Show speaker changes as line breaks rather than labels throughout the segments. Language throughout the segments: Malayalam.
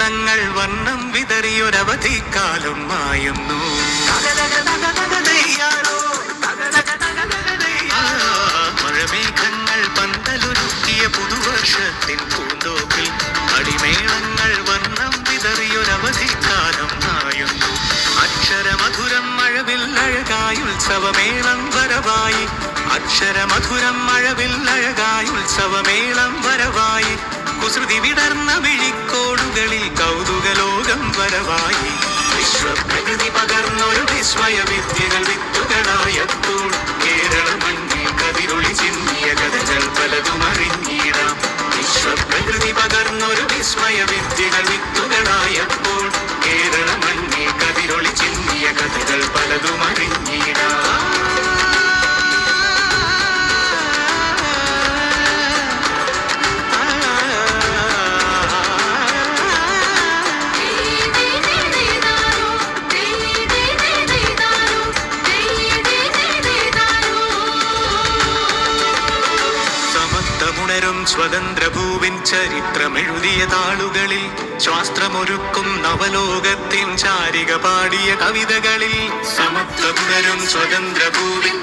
കളിമേളങ്ങൾ വർണ്ണം വിതറിയൊരവധിക്കാലം മായുന്നു. മഴമേഘങ്ങൾ പന്തലൊരുക്കിയ പുതുവർഷത്തിൻ പൂന്തോപ്പിൽ കളിമേളങ്ങൾ വർണ്ണം വിതറിയൊരവധിക്കാലം മായുന്നു. അക്ഷരമധുരം മഴവിൽ അഴകായി ഉത്സവമേളം വരവായി. അക്ഷരമധുരം മഴവിൽ അഴകായി ഉത്സവമേളം വരവായി. കുസൃതി വിടർന്ന വിഴിക്കോടുകളിൽ കൗതുകലോകം വരവായി. വിശ്വപ്രകൃതി പകർന്നൊരു വിസ്മയ വിദ്യകൾ വിത്തുകളായപ്പോൾ കേരള മണ്ണിൽ കതിരൊളി ചിന്തിയ കഥകൾ പലതും അറിഞ്ഞിടാം. വിശ്വപ്രകൃതി പകർന്നൊരു വിസ്മയ വിദ്യകൾ വിത്തുകളായപ്പോൾ കേരള മണ്ണിൽ കതിരൊളി ചിന്തിയ കഥകൾ പലതും അറിഞ്ഞിടാം. സ്വതന്ത്രഭൂവിൻ ചരിത്രമെഴുതിയ താളുകളിൽ ശാസ്ത്രമൊരുക്കും നവലോകത്തിൻ ചാരിക പാടിയ കവിതകളിൽ സമത്വപുനരും സ്വതന്ത്രഭൂവിൻ.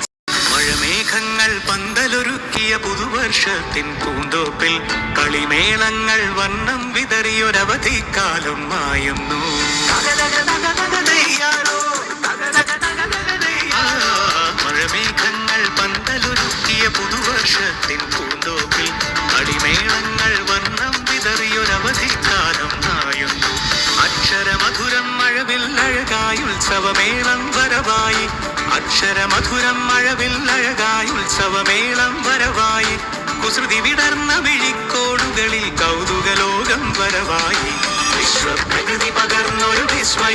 മഴമേഘങ്ങൾ പന്തലൊരുക്കിയ പുതുവർഷത്തിൻ പൂന്തോപ്പിൽ കളിമേളങ്ങൾ വർണ്ണം വിതറിയൊരവധിക്കാലം മായുന്നു. മഴമേഘങ്ങൾ പന്തലൊരുക്കിയ പുതുവർഷത്തിൻ പൂന്തോപ്പിൽ കളിമേളങ്ങൾ വർണ്ണം വിതറിയൊരവധിക്കാലം മായുന്നു. അക്ഷരമധുരം മഴവിൽ അഴകായി ഉത്സവമേളം വരവായി. അക്ഷരമധുരം മഴവിൽ അഴകായി ഉത്സവമേളം വരവായി. കുസൃതി വിടർന്ന വിഴിക്കോടുകളിൽ കൗതുകലോകം വരവായി. വിശ്വപ്രകൃതി പകർന്നൊരു വിസ്മയ